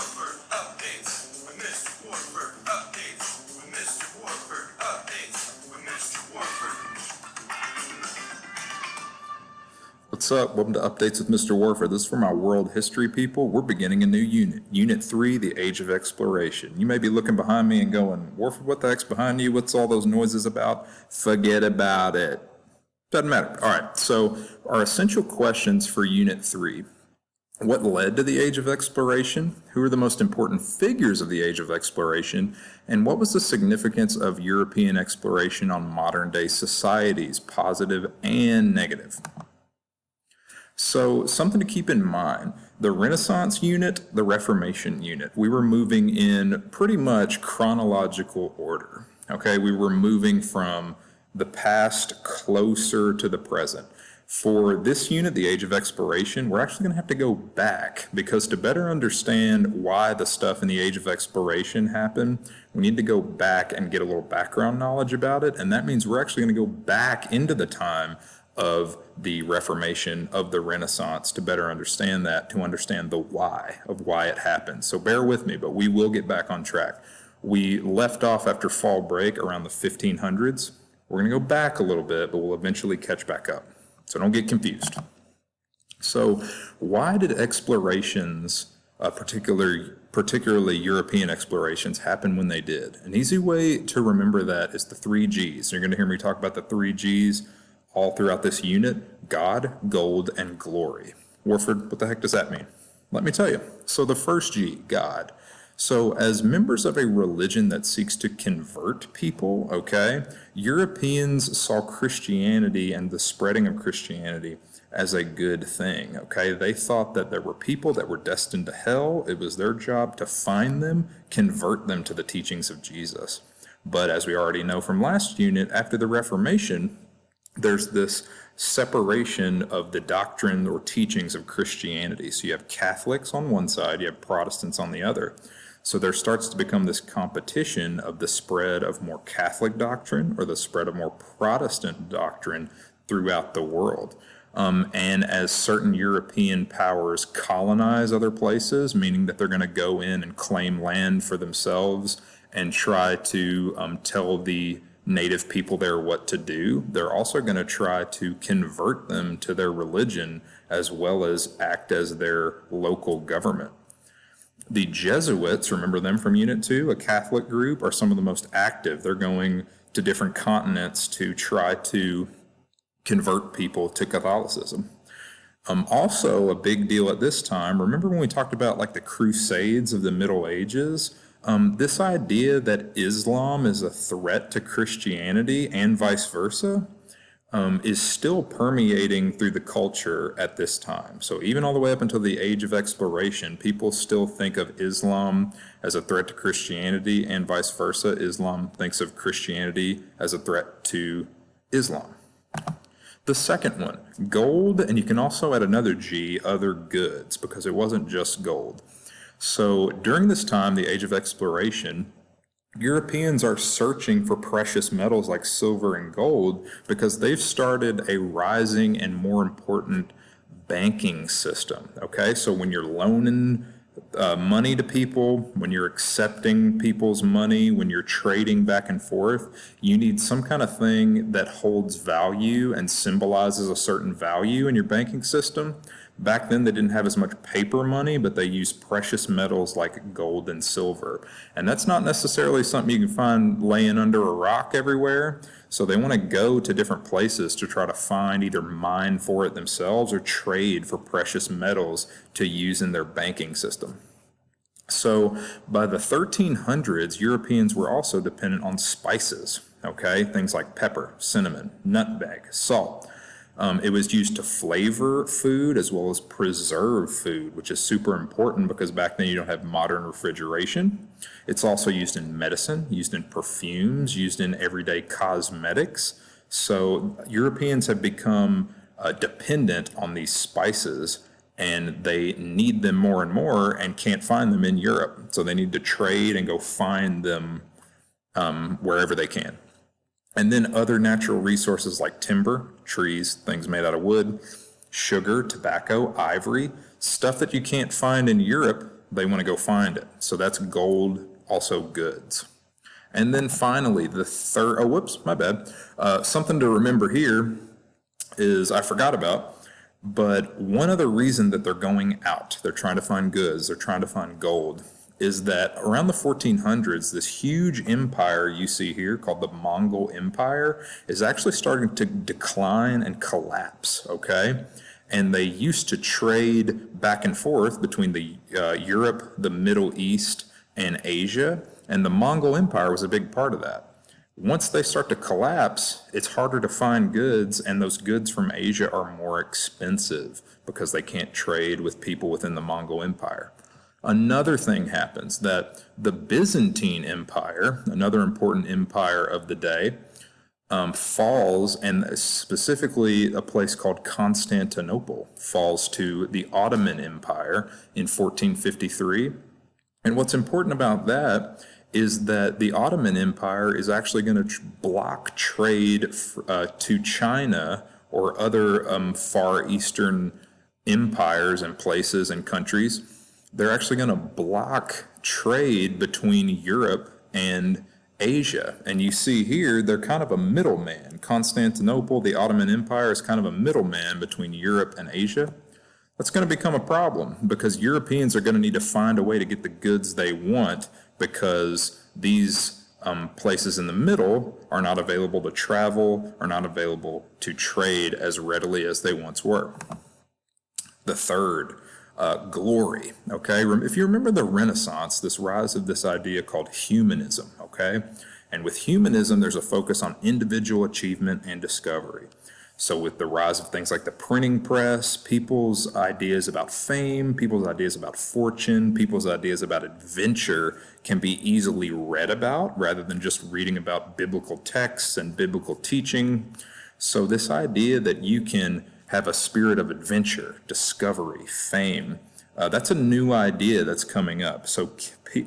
Warford updates with Mr. Warford updates with Mr. Warford updates with Mr. Warford. What's up? Welcome to Updates with Mr. Warford. This is for my world history people. We're beginning a new unit. Unit 3, the Age of Exploration. You may be looking behind me and going, Warford, what the heck's behind you? What's all those noises about? Forget about it. Doesn't matter. All right, so our essential questions for Unit 3. What led to the Age of Exploration? Who are the most important figures of the Age of Exploration? And what was the significance of European exploration on modern-day societies, positive and negative? So something to keep in mind, the Renaissance unit, the Reformation unit, we were moving in pretty much chronological order. Okay, we were moving from the past closer to the present. For this unit, the Age of Exploration, we're actually going to have to go back because to better understand why the stuff in the Age of Exploration happened, we need to go back and get a little background knowledge about it. And that means we're actually going to go back into the time of the Reformation, of the Renaissance, to better understand that, to understand the why of why it happened. So bear with me, but we will get back on track. We left off after fall break around the 1500s. We're going to go back a little bit, but we'll eventually catch back up. So don't get confused. So why did explorations, particularly European explorations, happen when they did? An easy way to remember that is the 3 Gs. You're going to hear me talk about the 3 Gs all throughout this unit: God, gold, and glory. Warford, what the heck does that mean? Let me tell you. So the first G, God. So as members of a religion that seeks to convert people, okay, Europeans saw Christianity and the spreading of Christianity as a good thing, okay? They thought that there were people that were destined to hell. It was their job to find them, convert them to the teachings of Jesus. But as we already know from last unit, after the Reformation, there's this separation of the doctrine or teachings of Christianity. So you have Catholics on one side, you have Protestants on the other. So there starts to become this competition of the spread of more Catholic doctrine or the spread of more Protestant doctrine throughout the world. And as certain European powers colonize other places, meaning that they're going to go in and claim land for themselves and try to tell the native people there what to do, they're also going to try to convert them to their religion as well as act as their local government. The Jesuits, remember them from Unit 2, a Catholic group, are some of the most active. They're going to different continents to try to convert people to Catholicism. Also, a big deal at this time, remember when we talked about like the Crusades of the Middle Ages? This idea that Islam is a threat to Christianity and vice versa is still permeating through the culture at this time. So even all the way up until the Age of Exploration, people still think of Islam as a threat to Christianity and vice versa. Islam thinks of Christianity as a threat to Islam. The second one, gold, and you can also add another G, other goods, because it wasn't just gold. So during this time, the Age of Exploration, Europeans are searching for precious metals like silver and gold because they've started a rising and more important banking system, okay? So when you're loaning money to people, when you're accepting people's money, when you're trading back and forth, you need some kind of thing that holds value and symbolizes a certain value in your banking system. Back then, they didn't have as much paper money, but they used precious metals like gold and silver. And that's not necessarily something you can find laying under a rock everywhere. So they want to go to different places to try to find, either mine for it themselves or trade for precious metals to use in their banking system. So by the 1300s, Europeans were also dependent on spices, okay? Things like pepper, cinnamon, nutmeg, salt. It was used to flavor food as well as preserve food, which is super important because back then you don't have modern refrigeration. It's also used in medicine, used in perfumes, used in everyday cosmetics. So Europeans have become dependent on these spices, and they need them more and more and can't find them in Europe. So they need to trade and go find them wherever they can. And then other natural resources like timber, trees, things made out of wood, sugar, tobacco, ivory, stuff that you can't find in Europe, they want to go find it. So that's gold, also goods. And then finally, the third, oh, whoops, my bad. Something to remember here is I forgot about, but one other reason that they're going out, they're trying to find goods, they're trying to find gold, is that around the 1400s, this huge empire you see here called the Mongol Empire is actually starting to decline and collapse, okay? And they used to trade back and forth between the Europe, the Middle East, and Asia, and the Mongol Empire was a big part of that. Once they start to collapse, it's harder to find goods, and those goods from Asia are more expensive because they can't trade with people within the Mongol Empire. Another thing happens that the Byzantine Empire, another important empire of the day, falls, and specifically a place called Constantinople falls to the Ottoman Empire in 1453. And what's important about that is that the Ottoman Empire is actually going to block trade to China or other Far Eastern empires and places and countries. They're actually going to block trade between Europe and Asia. And you see here, they're kind of a middleman. Constantinople, the Ottoman Empire, is kind of a middleman between Europe and Asia. That's going to become a problem because Europeans are going to need to find a way to get the goods they want because these places in the middle are not available to travel, are not available to trade as readily as they once were. The third, glory, okay? If you remember the Renaissance, this rise of this idea called humanism, okay? And with humanism, there's a focus on individual achievement and discovery. So with the rise of things like the printing press, people's ideas about fame, people's ideas about fortune, people's ideas about adventure can be easily read about rather than just reading about biblical texts and biblical teaching. So this idea that you can have a spirit of adventure, discovery, fame, that's a new idea that's coming up. So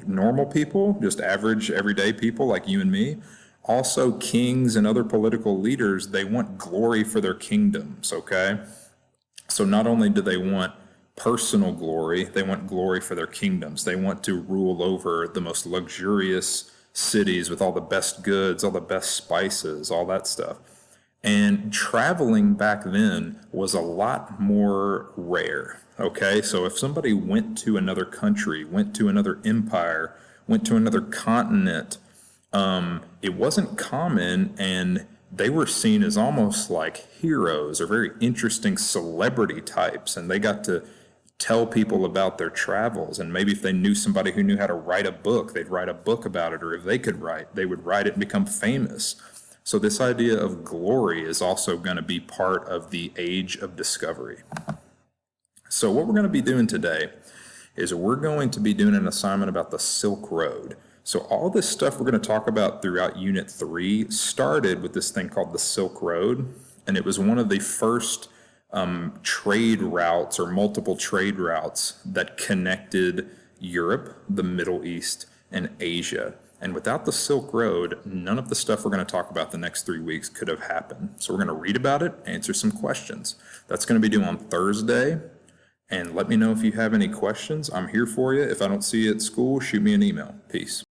normal people, just average, everyday people like you and me, also kings and other political leaders, they want glory for their kingdoms, okay? So not only do they want personal glory, they want glory for their kingdoms. They want to rule over the most luxurious cities with all the best goods, all the best spices, all that stuff. And traveling back then was a lot more rare, okay? So if somebody went to another country, went to another empire, went to another continent, it wasn't common, and they were seen as almost like heroes or very interesting celebrity types, and they got to tell people about their travels. And maybe if they knew somebody who knew how to write a book, they'd write a book about it, or if they could write, they would write it and become famous. So this idea of glory is also going to be part of the age of discovery. So what we're going to be doing today is we're going to be doing an assignment about the Silk Road. So all this stuff we're going to talk about throughout Unit 3 started with this thing called the Silk Road, and it was one of the first trade routes or multiple trade routes that connected Europe, the Middle East, and Asia. And without the Silk Road, none of the stuff we're going to talk about the next 3 weeks could have happened. So we're going to read about it, answer some questions. That's going to be due on Thursday. And let me know if you have any questions. I'm here for you. If I don't see you at school, shoot me an email. Peace.